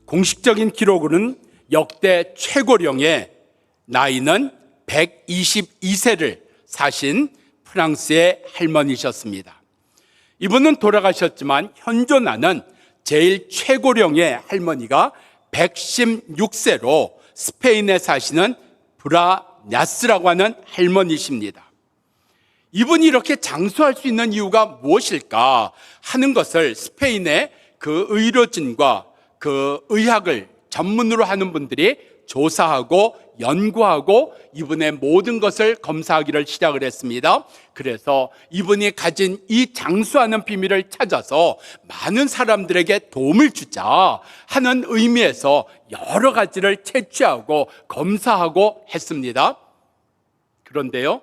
공식적인 기록으로는 역대 최고령의 나이는 122세를 사신 프랑스의 할머니셨습니다. 이분은 돌아가셨지만 현존하는 제일 최고령의 할머니가 116세로 스페인에 사시는 브라냐스라고 하는 할머니십니다. 이분이 이렇게 장수할 수 있는 이유가 무엇일까 하는 것을 스페인의 그 의료진과 그 의학을 전문으로 하는 분들이 조사하고 연구하고 이분의 모든 것을 검사하기를 시작을 했습니다. 그래서 이분이 가진 이 장수하는 비밀을 찾아서 많은 사람들에게 도움을 주자 하는 의미에서 여러 가지를 채취하고 검사하고 했습니다. 그런데요,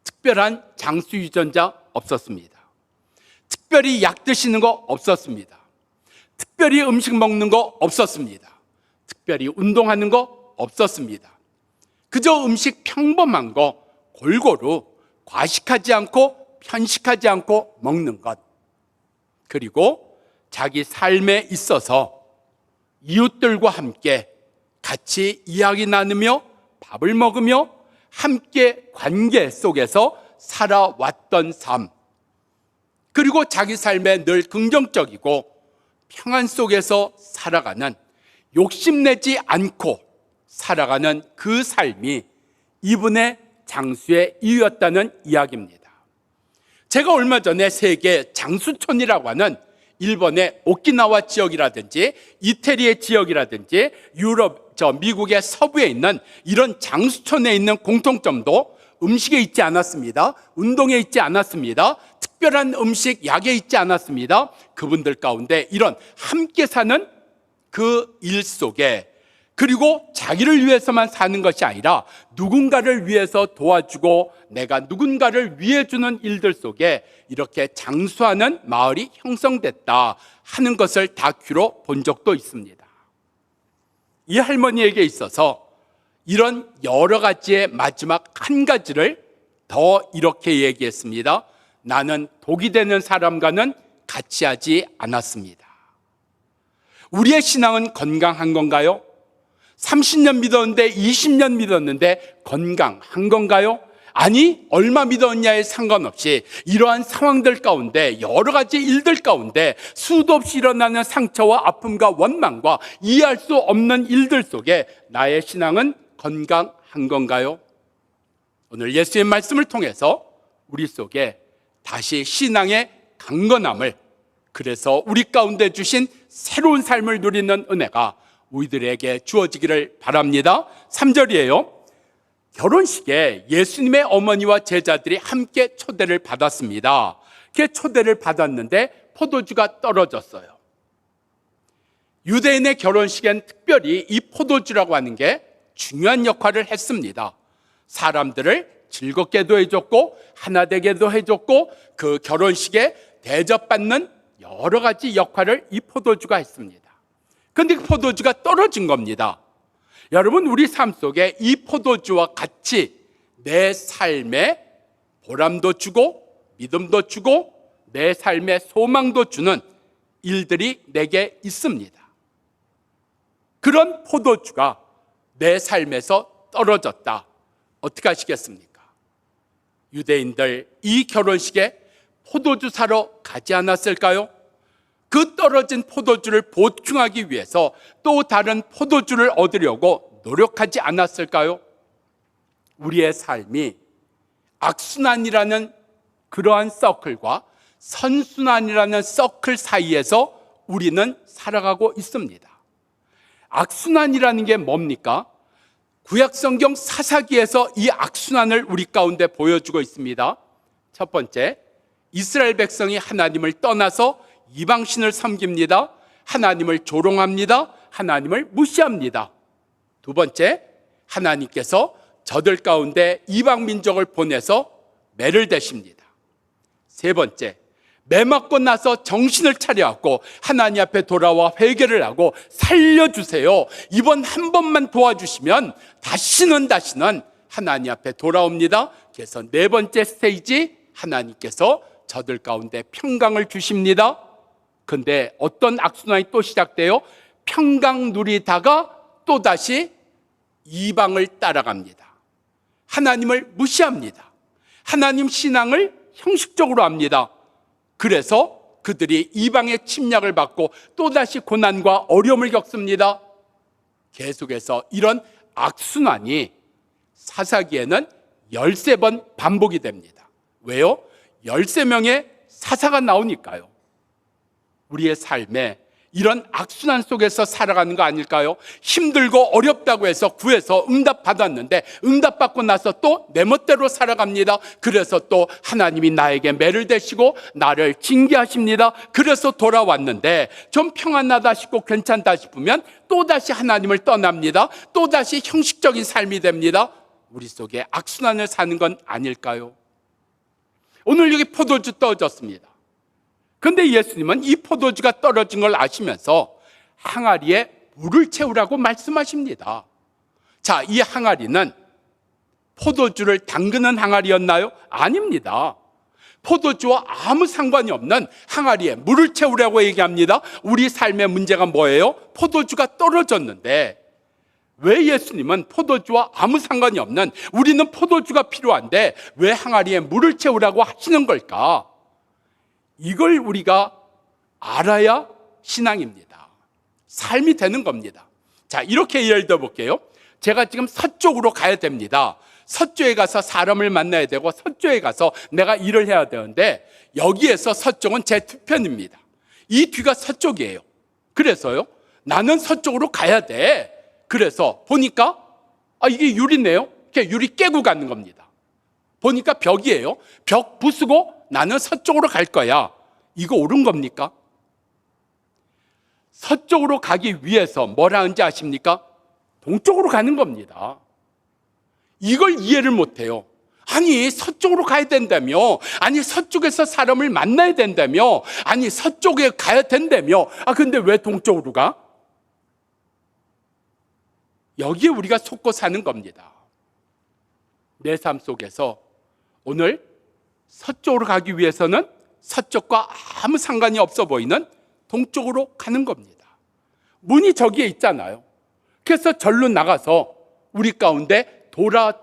특별한 장수 유전자 없었습니다. 특별히 약 드시는 거 없었습니다. 특별히 음식 먹는 거 없었습니다. 특별히 운동하는 거 없었습니다. 그저 음식 평범한 거 골고루 과식하지 않고 편식하지 않고 먹는 것, 그리고 자기 삶에 있어서 이웃들과 함께 같이 이야기 나누며 밥을 먹으며 함께 관계 속에서 살아왔던 삶, 그리고 자기 삶에 늘 긍정적이고 평안 속에서 살아가는, 욕심내지 않고 살아가는 그 삶이 이분의 장수의 이유였다는 이야기입니다. 제가 얼마 전에 세계 장수촌이라고 하는 일본의 오키나와 지역이라든지 이태리의 지역이라든지 유럽, 미국의 서부에 있는 이런 장수촌에 있는 공통점도 음식에 있지 않았습니다. 운동에 있지 않았습니다. 특별한 음식, 약에 있지 않았습니다. 그분들 가운데 이런 함께 사는 그 일 속에, 그리고 자기를 위해서만 사는 것이 아니라 누군가를 위해서 도와주고 내가 누군가를 위해 주는 일들 속에 이렇게 장수하는 마을이 형성됐다 하는 것을 다큐로 본 적도 있습니다. 이 할머니에게 있어서 이런 여러 가지의 마지막 한 가지를 더 이렇게 얘기했습니다. 나는 독이 되는 사람과는 같이 하지 않았습니다. 우리의 신앙은 건강한 건가요? 30년 믿었는데 20년 믿었는데 건강한 건가요? 아니, 얼마 믿었냐에 상관없이 이러한 상황들 가운데, 여러 가지 일들 가운데 수도 없이 일어나는 상처와 아픔과 원망과 이해할 수 없는 일들 속에 나의 신앙은 건강한 건가요? 오늘 예수의 말씀을 통해서 우리 속에 다시 신앙의 강건함을, 그래서 우리 가운데 주신 새로운 삶을 누리는 은혜가 우리들에게 주어지기를 바랍니다. 3절이에요. 결혼식에 예수님의 어머니와 제자들이 함께 초대를 받았습니다. 그 초대를 받았는데 포도주가 떨어졌어요. 유대인의 결혼식엔 특별히 이 포도주라고 하는 게 중요한 역할을 했습니다. 사람들을 즐겁게도 해줬고 하나 되게도 해줬고 그 결혼식에 대접받는 여러 가지 역할을 이 포도주가 했습니다. 그런데 그 포도주가 떨어진 겁니다. 여러분, 우리 삶 속에 이 포도주와 같이 내 삶에 보람도 주고 믿음도 주고 내 삶에 소망도 주는 일들이 내게 있습니다. 그런 포도주가 내 삶에서 떨어졌다. 어떻게 하시겠습니까? 유대인들 이 결혼식에 포도주 사러 가지 않았을까요? 그 떨어진 포도주를 보충하기 위해서 또 다른 포도주를 얻으려고 노력하지 않았을까요? 우리의 삶이 악순환이라는 그러한 서클과 선순환이라는 서클 사이에서 우리는 살아가고 있습니다. 악순환이라는 게 뭡니까? 구약성경 사사기에서 이 악순환을 우리 가운데 보여주고 있습니다. 첫 번째, 이스라엘 백성이 하나님을 떠나서 이방신을 섬깁니다. 하나님을 조롱합니다. 하나님을 무시합니다. 두 번째, 하나님께서 저들 가운데 이방 민족을 보내서 매를 대십니다. 세 번째, 매 맞고 나서 정신을 차려갖고 하나님 앞에 돌아와 회개를 하고 살려주세요, 이번 한 번만 도와주시면 다시는 하나님 앞에 돌아옵니다. 그래서 네 번째 스테이지, 하나님께서 저들 가운데 평강을 주십니다. 그런데 어떤 악순환이 또 시작돼요? 평강 누리다가 또다시 이방을 따라갑니다. 하나님을 무시합니다. 하나님 신앙을 형식적으로 합니다. 그래서 그들이 이방의 침략을 받고 또다시 고난과 어려움을 겪습니다. 계속해서 이런 악순환이 사사기에는 13번 반복이 됩니다. 왜요? 13명의 사사가 나오니까요. 우리의 삶에 이런 악순환 속에서 살아가는 거 아닐까요? 힘들고 어렵다고 해서 구해서 응답 받았는데 응답 받고 나서 또 내 멋대로 살아갑니다. 그래서 또 하나님이 나에게 매를 대시고 나를 징계하십니다. 그래서 돌아왔는데 좀 평안하다 싶고 괜찮다 싶으면 또다시 하나님을 떠납니다. 또다시 형식적인 삶이 됩니다. 우리 속에 악순환을 사는 건 아닐까요? 오늘 여기 포도주 떨어졌습니다. 근데 예수님은 이 포도주가 떨어진 걸 아시면서 항아리에 물을 채우라고 말씀하십니다. 자, 이 항아리는 포도주를 담그는 항아리였나요? 아닙니다. 포도주와 아무 상관이 없는 항아리에 물을 채우라고 얘기합니다. 우리 삶의 문제가 뭐예요? 포도주가 떨어졌는데 왜 예수님은 포도주와 아무 상관이 없는, 우리는 포도주가 필요한데 왜 항아리에 물을 채우라고 하시는 걸까? 이걸 우리가 알아야 신앙입니다. 삶이 되는 겁니다. 자, 이렇게 예를 들어 볼게요. 제가 지금 서쪽으로 가야 됩니다. 서쪽에 가서 사람을 만나야 되고 서쪽에 가서 내가 일을 해야 되는데 여기에서 서쪽은 제 뒤편입니다. 이 뒤가 서쪽이에요. 그래서요, 나는 서쪽으로 가야 돼. 그래서 보니까 이게 유리네요. 이렇게 유리 깨고 가는 겁니다. 보니까 벽이에요. 벽 부수고 나는 서쪽으로 갈 거야. 이거 옳은 겁니까? 서쪽으로 가기 위해서 뭘 하는지 아십니까? 동쪽으로 가는 겁니다. 이걸 이해를 못해요. 아니, 서쪽으로 가야 된다며, 아니 서쪽에서 사람을 만나야 된다며, 아니 서쪽에 가야 된다며, 근데 왜 동쪽으로 가? 여기에 우리가 속고 사는 겁니다. 내 삶 속에서 오늘 서쪽으로 가기 위해서는 서쪽과 아무 상관이 없어 보이는 동쪽으로 가는 겁니다. 문이 저기에 있잖아요. 그래서 절로 나가서 우리 가운데 돌아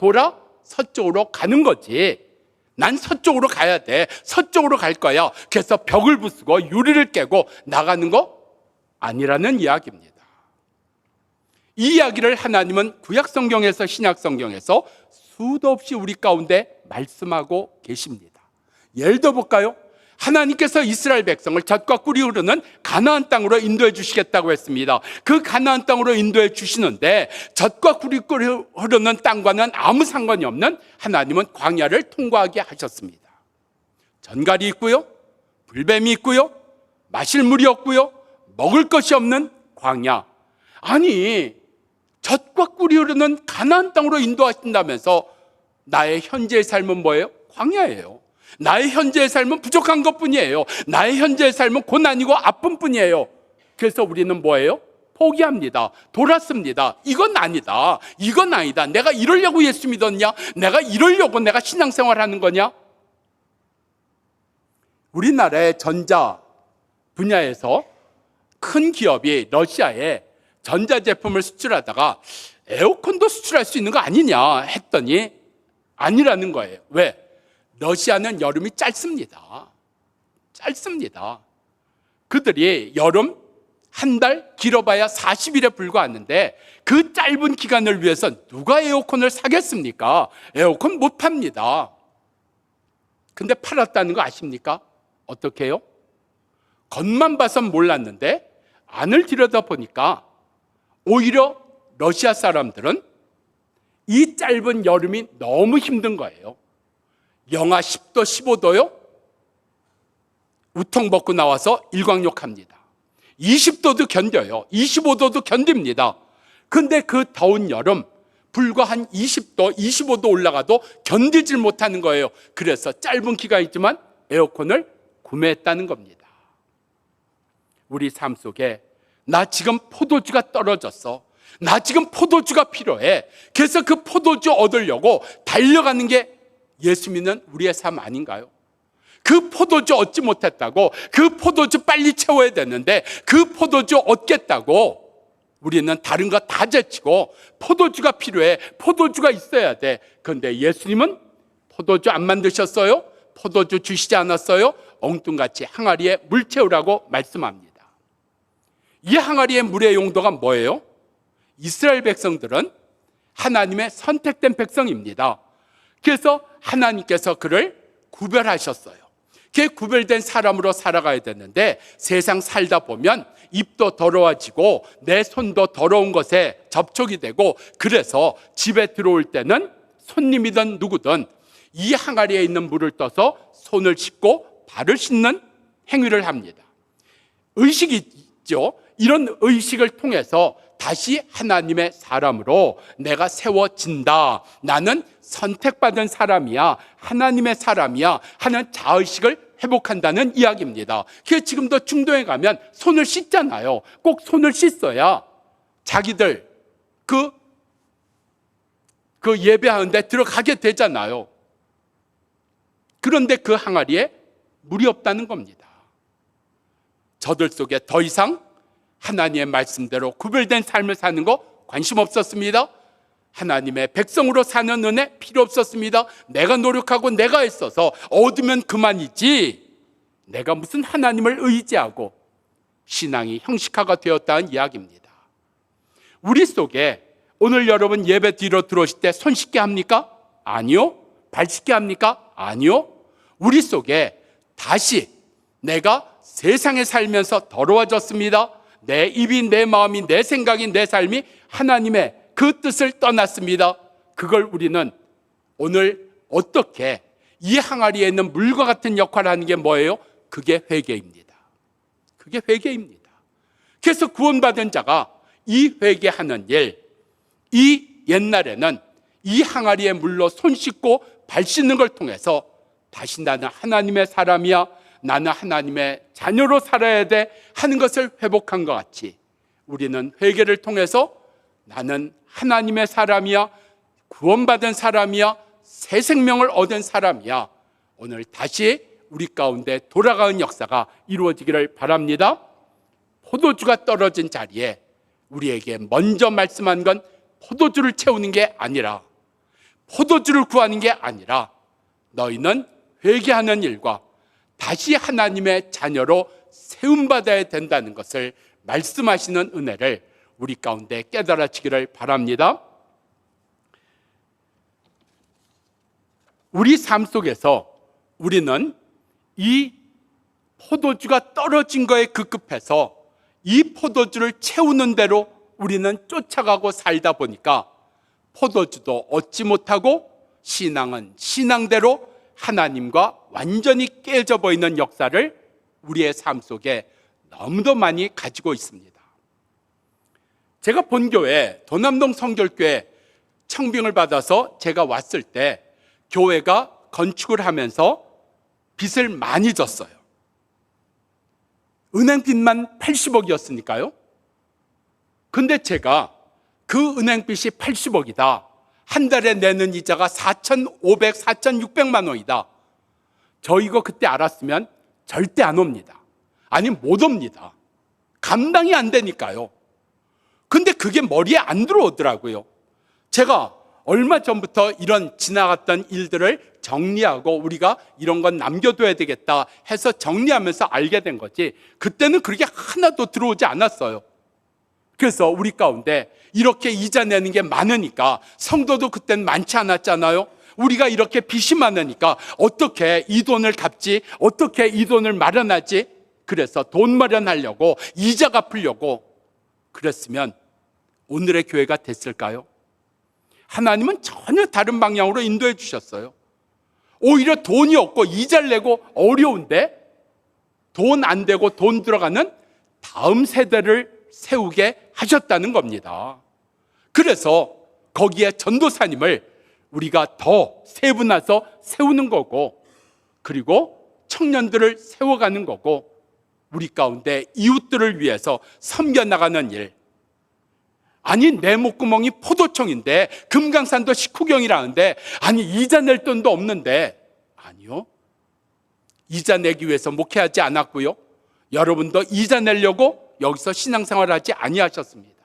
서쪽으로 가는 거지. 난 서쪽으로 가야 돼. 서쪽으로 갈 거야. 그래서 벽을 부수고 유리를 깨고 나가는 거 아니라는 이야기입니다. 이 이야기를 하나님은 구약성경에서 신약성경에서 수도 없이 우리 가운데 말씀하고 계십니다. 예를 들어 볼까요? 하나님께서 이스라엘 백성을 젖과 꿀이 흐르는 가나안 땅으로 인도해 주시겠다고 했습니다. 그 가나안 땅으로 인도해 주시는데 젖과 꿀이 흐르는 땅과는 아무 상관이 없는 하나님은 광야를 통과하게 하셨습니다. 전갈이 있고요, 불뱀이 있고요, 마실 물이 없고요, 먹을 것이 없는 광야. 아니, 젖과 꿀이 흐르는 가나안 땅으로 인도하신다면서 나의 현재의 삶은 뭐예요? 광야예요. 나의 현재의 삶은 부족한 것뿐이에요. 나의 현재의 삶은 고난이고 아픔뿐이에요. 그래서 우리는 뭐예요? 포기합니다. 돌았습니다. 이건 아니다. 이건 아니다. 내가 이러려고 예수 믿었냐? 내가 이러려고 내가 신앙생활 하는 거냐? 우리나라의 전자 분야에서 큰 기업이 러시아에 전자제품을 수출하다가 에어컨도 수출할 수 있는 거 아니냐 했더니 아니라는 거예요. 왜? 러시아는 여름이 짧습니다. 짧습니다. 그들이 여름 한 달, 길어봐야 40일에 불과하는데 그 짧은 기간을 위해서 누가 에어컨을 사겠습니까? 에어컨 못 팝니다. 근데 팔았다는 거 아십니까? 어떻게 해요? 겉만 봐선 몰랐는데 안을 들여다보니까 오히려 러시아 사람들은 이 짧은 여름이 너무 힘든 거예요. 영하 10도, 15도요? 우통 벗고 나와서 일광욕합니다. 20도도 견뎌요. 25도도 견딥니다. 근데 그 더운 여름 불과 한 20도, 25도 올라가도 견디질 못하는 거예요. 그래서 짧은 기간이지만 에어컨을 구매했다는 겁니다. 우리 삶 속에 나 지금 포도주가 떨어졌어. 나 지금 포도주가 필요해. 그래서 그 포도주 얻으려고 달려가는 게 예수 믿는 우리의 삶 아닌가요? 그 포도주 얻지 못했다고, 그 포도주 빨리 채워야 되는데 그 포도주 얻겠다고 우리는 다른 거 다 제치고 포도주가 필요해. 포도주가 있어야 돼. 그런데 예수님은 포도주 안 만드셨어요? 포도주 주시지 않았어요? 엉뚱같이 항아리에 물 채우라고 말씀합니다. 이 항아리의 물의 용도가 뭐예요? 이스라엘 백성들은 하나님의 선택된 백성입니다. 그래서 하나님께서 그를 구별하셨어요. 그 구별된 사람으로 살아가야 되는데 세상 살다 보면 입도 더러워지고 내 손도 더러운 것에 접촉이 되고, 그래서 집에 들어올 때는 손님이든 누구든 이 항아리에 있는 물을 떠서 손을 씻고 발을 씻는 행위를 합니다. 의식이 있죠. 이런 의식을 통해서 다시 하나님의 사람으로 내가 세워진다, 나는 선택받은 사람이야, 하나님의 사람이야 하는 자의식을 회복한다는 이야기입니다. 그래서 지금도 중동에 가면 손을 씻잖아요. 꼭 손을 씻어야 자기들 그 예배하는데 들어가게 되잖아요. 그런데 그 항아리에 물이 없다는 겁니다. 저들 속에 더 이상 하나님의 말씀대로 구별된 삶을 사는 거 관심 없었습니다. 하나님의 백성으로 사는 은혜 필요 없었습니다. 내가 노력하고 내가 애써서 얻으면 그만이지, 내가 무슨 하나님을 의지하고, 신앙이 형식화가 되었다는 이야기입니다. 우리 속에 오늘 여러분 예배 뒤로 들어오실 때 손 씻게 합니까? 아니요. 발 씻게 합니까? 아니요. 우리 속에 다시 내가 세상에 살면서 더러워졌습니다. 내 입이, 내 마음이, 내 생각이, 내 삶이 하나님의 그 뜻을 떠났습니다. 그걸 우리는 오늘 어떻게 이 항아리에 있는 물과 같은 역할을 하는 게 뭐예요? 그게 회개입니다. 그게 회개입니다. 그래서 구원받은 자가 이 회개하는 일, 이 옛날에는 이 항아리에 물로 손 씻고 발 씻는 걸 통해서 다시 나는 하나님의 사람이야, 나는 하나님의 자녀로 살아야 돼 하는 것을 회복한 것 같이, 우리는 회개를 통해서 나는 하나님의 사람이야, 구원받은 사람이야, 새 생명을 얻은 사람이야, 오늘 다시 우리 가운데 돌아가는 역사가 이루어지기를 바랍니다. 포도주가 떨어진 자리에 우리에게 먼저 말씀한 건 포도주를 채우는 게 아니라, 포도주를 구하는 게 아니라, 너희는 회개하는 일과 다시 하나님의 자녀로 세움받아야 된다는 것을 말씀하시는 은혜를 우리 가운데 깨달아지기를 바랍니다. 우리 삶 속에서 우리는 이 포도주가 떨어진 거에 급급해서 이 포도주를 채우는 대로 우리는 쫓아가고 살다 보니까 포도주도 얻지 못하고 신앙은 신앙대로 하나님과 완전히 깨져 보이는 역사를 우리의 삶 속에 너무도 많이 가지고 있습니다. 제가 본교회 도남동 성결교회 청빙을 받아서 제가 왔을 때 교회가 건축을 하면서 빚을 많이 졌어요. 은행빚만 80억이었으니까요. 근데 제가 그 은행빚이 80억이다, 한 달에 내는 이자가 4,500, 4,600만 원이다, 저 이거 그때 알았으면 절대 안 옵니다. 아니 못 옵니다. 감당이 안 되니까요. 근데 그게 머리에 안 들어오더라고요. 제가 얼마 전부터 이런 지나갔던 일들을 정리하고 우리가 이런 건 남겨둬야 되겠다 해서 정리하면서 알게 된 거지, 그때는 그렇게 하나도 들어오지 않았어요. 그래서 우리 가운데 이렇게 이자 내는 게 많으니까, 성도도 그때는 많지 않았잖아요. 우리가 이렇게 빚이 많으니까 어떻게 이 돈을 갚지, 어떻게 이 돈을 마련하지, 그래서 돈 마련하려고, 이자 갚으려고 그랬으면 오늘의 교회가 됐을까요? 하나님은 전혀 다른 방향으로 인도해 주셨어요. 오히려 돈이 없고 이자를 내고 어려운데 돈 안 되고 돈 들어가는 다음 세대를 세우게 하셨다는 겁니다. 그래서 거기에 전도사님을 우리가 더 세분화해서 세우는 거고, 그리고 청년들을 세워가는 거고, 우리 가운데 이웃들을 위해서 섬겨나가는 일. 아니 내 목구멍이 포도청인데 금강산도 식후경이라는데, 아니 이자 낼 돈도 없는데, 아니요, 이자 내기 위해서 목회하지 않았고요, 여러분도 이자 내려고 여기서 신앙생활을 하지 아니하셨습니다.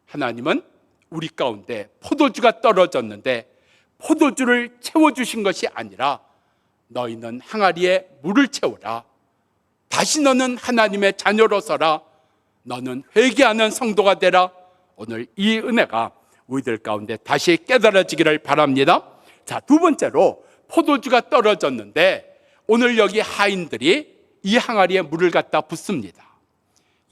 하나님은 우리 가운데 포도주가 떨어졌는데 포도주를 채워주신 것이 아니라 너희는 항아리에 물을 채우라. 다시 너는 하나님의 자녀로 서라. 너는 회개하는 성도가 되라. 오늘 이 은혜가 우리들 가운데 다시 깨달아지기를 바랍니다. 자, 두 번째로 포도주가 떨어졌는데 오늘 여기 하인들이 이 항아리에 물을 갖다 붓습니다.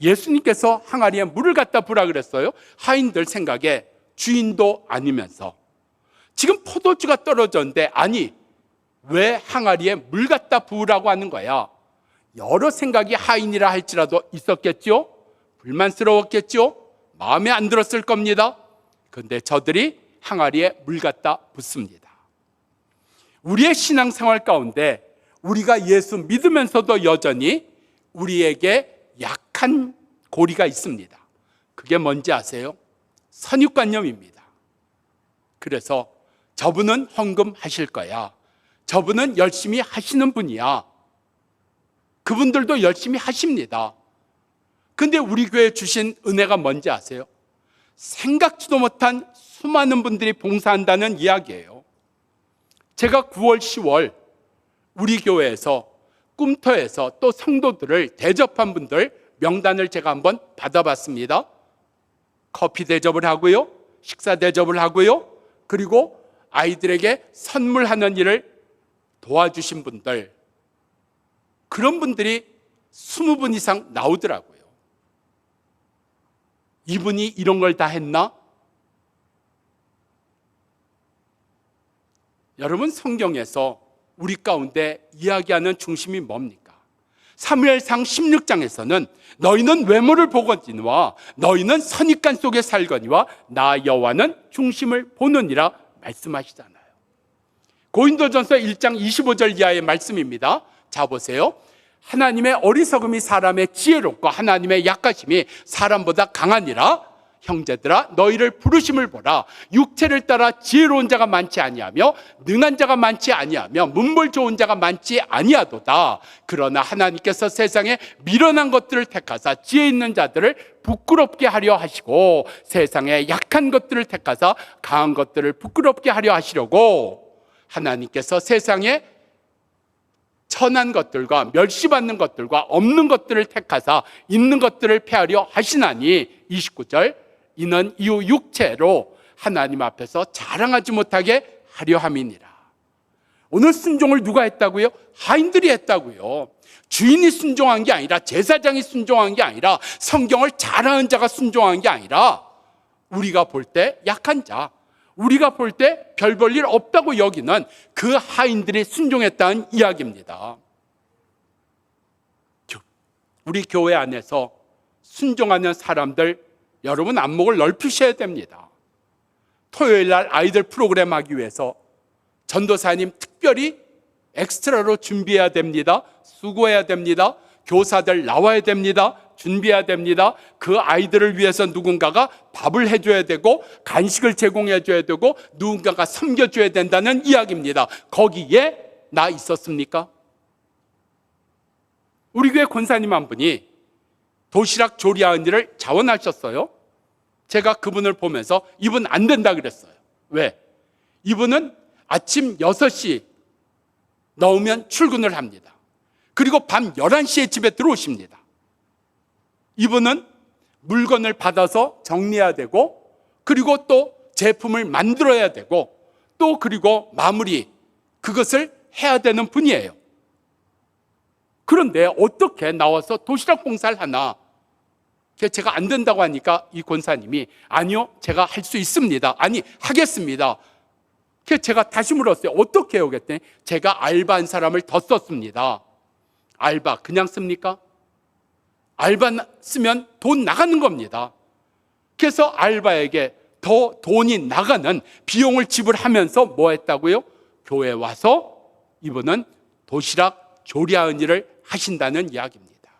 예수님께서 항아리에 물을 갖다 부라 그랬어요. 하인들 생각에 주인도 아니면서 지금 포도주가 떨어졌는데 아니 왜 항아리에 물 갖다 부으라고 하는 거야? 여러 생각이 하인이라 할지라도 있었겠죠? 불만스러웠겠죠? 마음에 안 들었을 겁니다. 그런데 저들이 항아리에 물 갖다 붓습니다. 우리의 신앙생활 가운데 우리가 예수 믿으면서도 여전히 우리에게 약한 고리가 있습니다. 그게 뭔지 아세요? 선입관념입니다. 그래서 저분은 헌금하실 거야. 저분은 열심히 하시는 분이야. 그분들도 열심히 하십니다. 근데 우리 교회에 주신 은혜가 뭔지 아세요? 생각지도 못한 수많은 분들이 봉사한다는 이야기예요. 제가 9월, 10월 우리 교회에서 꿈터에서 또 성도들을 대접한 분들 명단을 제가 한번 받아봤습니다. 커피 대접을 하고요, 식사 대접을 하고요, 그리고 아이들에게 선물하는 일을 도와주신 분들, 그런 분들이 20분 이상 나오더라고요. 이분이 이런 걸 다 했나? 여러분, 성경에서 우리 가운데 이야기하는 중심이 뭡니까? 사무엘상 16장에서는 너희는 외모를 보거니와 너희는 선입관 속에 살거니와 나 여호와는 중심을 보느니라 말씀하시잖아요. 고린도전서 1장 25절 이하의 말씀입니다. 자, 보세요. 하나님의 어리석음이 사람의 지혜롭고 하나님의 약하심이 사람보다 강하니라. 형제들아, 너희를 부르심을 보라. 육체를 따라 지혜로운 자가 많지 아니하며 능한 자가 많지 아니하며 문벌 좋은 자가 많지 아니하도다. 그러나 하나님께서 세상에 미련한 것들을 택하사 지혜 있는 자들을 부끄럽게 하려 하시고 세상에 약한 것들을 택하사 강한 것들을 부끄럽게 하려 하시려고 하나님께서 세상에 천한 것들과 멸시받는 것들과 없는 것들을 택하사 있는 것들을 폐하려 하시나니 29절 이는 이후 육체로 하나님 앞에서 자랑하지 못하게 하려 함이니라. 오늘 순종을 누가 했다고요? 하인들이 했다고요. 주인이 순종한 게 아니라 제사장이 순종한 게 아니라 성경을 잘하는 자가 순종한 게 아니라 우리가 볼 때 약한 자, 우리가 볼 때 별 볼 일 없다고 여기는 그 하인들이 순종했다는 이야기입니다. 우리 교회 안에서 순종하는 사람들, 여러분 안목을 넓히셔야 됩니다. 토요일 날 아이들 프로그램 하기 위해서 전도사님 특별히 엑스트라로 준비해야 됩니다. 수고해야 됩니다. 교사들 나와야 됩니다. 준비해야 됩니다. 그 아이들을 위해서 누군가가 밥을 해줘야 되고 간식을 제공해줘야 되고 누군가가 섬겨줘야 된다는 이야기입니다. 거기에 나 있었습니까? 우리 교회 권사님 한 분이 도시락 조리하는 일을 자원하셨어요. 제가 그분을 보면서 이분 안 된다 그랬어요. 왜? 이분은 아침 6시 넣으면 출근을 합니다. 그리고 밤 11시에 집에 들어오십니다. 이분은 물건을 받아서 정리해야 되고 그리고 또 제품을 만들어야 되고 또 그리고 마무리 그것을 해야 되는 분이에요. 그런데 어떻게 나와서 도시락 봉사를 하나? 제가 안 된다고 하니까 이 권사님이 아니요, 제가 할 수 있습니다. 아니, 하겠습니다. 제가 다시 물었어요. 어떻게 해요? 그랬더니 제가 알바한 사람을 더 썼습니다. 알바 그냥 씁니까? 알바 쓰면 돈 나가는 겁니다. 그래서 알바에게 더 돈이 나가는 비용을 지불하면서 뭐 했다고요? 교회에 와서 이분은 도시락 조리하는 일을 하신다는 이야기입니다.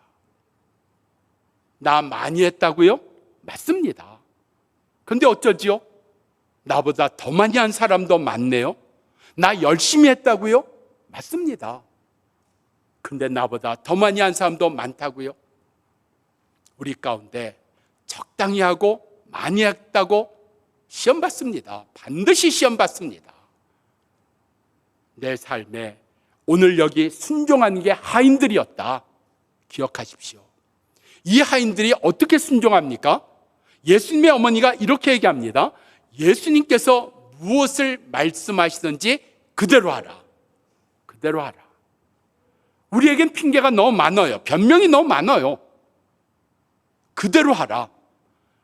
나 많이 했다고요? 맞습니다. 그런데 어쩌지요? 나보다 더 많이 한 사람도 많네요. 나 열심히 했다고요? 맞습니다. 근데 나보다 더 많이 한 사람도 많다고요? 우리 가운데 적당히 하고 많이 했다고 시험 받습니다. 반드시 시험 받습니다. 내 삶에 오늘 여기 순종하는 게 하인들이었다. 기억하십시오. 이 하인들이 어떻게 순종합니까? 예수님의 어머니가 이렇게 얘기합니다. 예수님께서 무엇을 말씀하시든지 그대로 하라. 그대로 하라. 우리에겐 핑계가 너무 많아요. 변명이 너무 많아요. 그대로 하라.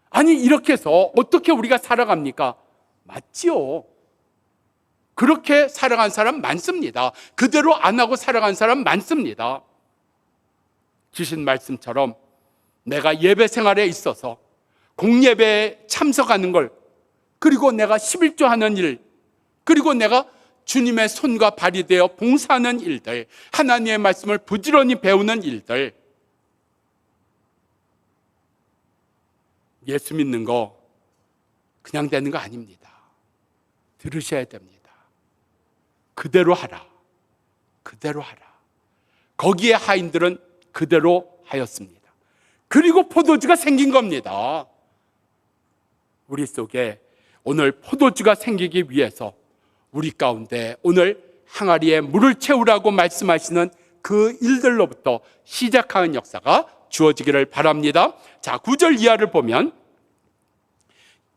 아니, 이렇게 해서 어떻게 우리가 살아갑니까? 맞지요. 그렇게 살아간 사람 많습니다. 그대로 안 하고 살아간 사람 많습니다. 주신 말씀처럼 내가 예배 생활에 있어서 공예배에 참석하는 걸, 그리고 내가 11조 하는 일, 그리고 내가 주님의 손과 발이 되어 봉사하는 일들, 하나님의 말씀을 부지런히 배우는 일들, 예수 믿는 거 그냥 되는 거 아닙니다. 들으셔야 됩니다. 그대로 하라. 그대로 하라. 거기에 하인들은 그대로 하였습니다. 그리고 포도주가 생긴 겁니다. 우리 속에 오늘 포도주가 생기기 위해서 우리 가운데 오늘 항아리에 물을 채우라고 말씀하시는 그 일들로부터 시작하는 역사가 주어지기를 바랍니다. 자, 9절 이하를 보면,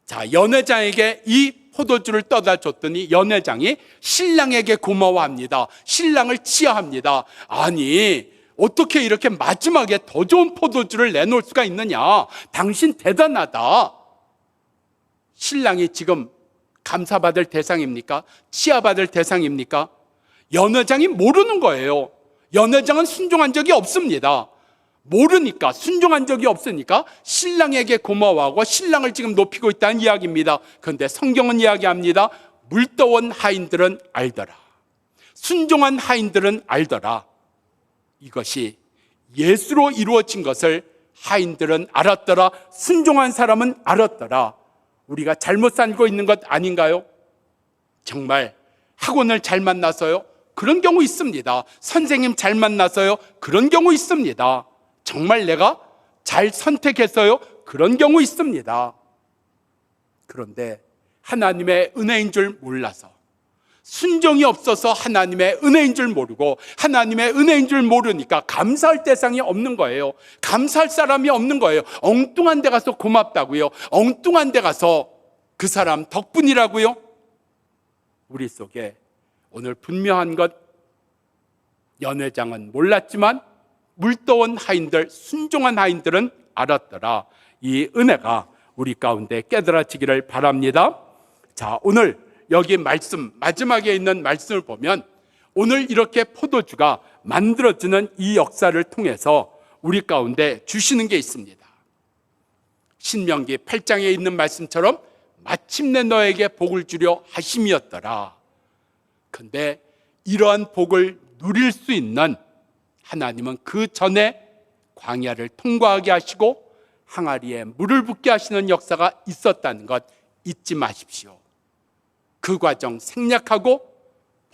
자, 연회장에게 이 포도주를 떠다 줬더니 연회장이 신랑에게 고마워합니다. 신랑을 치하합니다. 아니, 어떻게 이렇게 마지막에 더 좋은 포도주를 내놓을 수가 있느냐? 당신 대단하다. 신랑이 지금 감사받을 대상입니까? 치하받을 대상입니까? 연회장이 모르는 거예요. 연회장은 순종한 적이 없습니다. 모르니까, 순종한 적이 없으니까 신랑에게 고마워하고 신랑을 지금 높이고 있다는 이야기입니다. 그런데 성경은 이야기합니다. 물떠온 하인들은 알더라. 순종한 하인들은 알더라. 이것이 예수로 이루어진 것을 하인들은 알았더라. 순종한 사람은 알았더라. 우리가 잘못 살고 있는 것 아닌가요? 정말 학원을 잘 만나서요? 그런 경우 있습니다. 선생님 잘 만나서요? 그런 경우 있습니다. 정말 내가 잘 선택했어요? 그런 경우 있습니다. 그런데 하나님의 은혜인 줄 몰라서, 순종이 없어서 하나님의 은혜인 줄 모르고, 하나님의 은혜인 줄 모르니까 감사할 대상이 없는 거예요. 감사할 사람이 없는 거예요. 엉뚱한 데 가서 고맙다고요? 엉뚱한 데 가서 그 사람 덕분이라고요? 우리 속에 오늘 분명한 것, 연회장은 몰랐지만 물떠온 하인들, 순종한 하인들은 알았더라. 이 은혜가 우리 가운데 깨달아지기를 바랍니다. 자, 오늘 여기 말씀, 마지막에 있는 말씀을 보면 오늘 이렇게 포도주가 만들어지는 이 역사를 통해서 우리 가운데 주시는 게 있습니다. 신명기 8장에 있는 말씀처럼 마침내 너에게 복을 주려 하심이었더라. 근데 이러한 복을 누릴 수 있는 하나님은 그 전에 광야를 통과하게 하시고 항아리에 물을 붓게 하시는 역사가 있었다는 것 잊지 마십시오. 그 과정 생략하고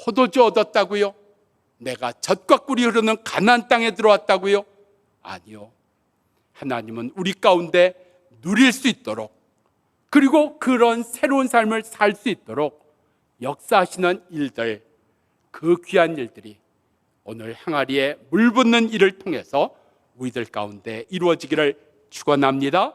포도주 얻었다고요? 내가 젖과 꿀이 흐르는 가나안 땅에 들어왔다고요? 아니요. 하나님은 우리 가운데 누릴 수 있도록, 그리고 그런 새로운 삶을 살 수 있도록 역사하시는 일들, 그 귀한 일들이 오늘 항아리에 물 붓는 일을 통해서 우리들 가운데 이루어지기를 축원합니다.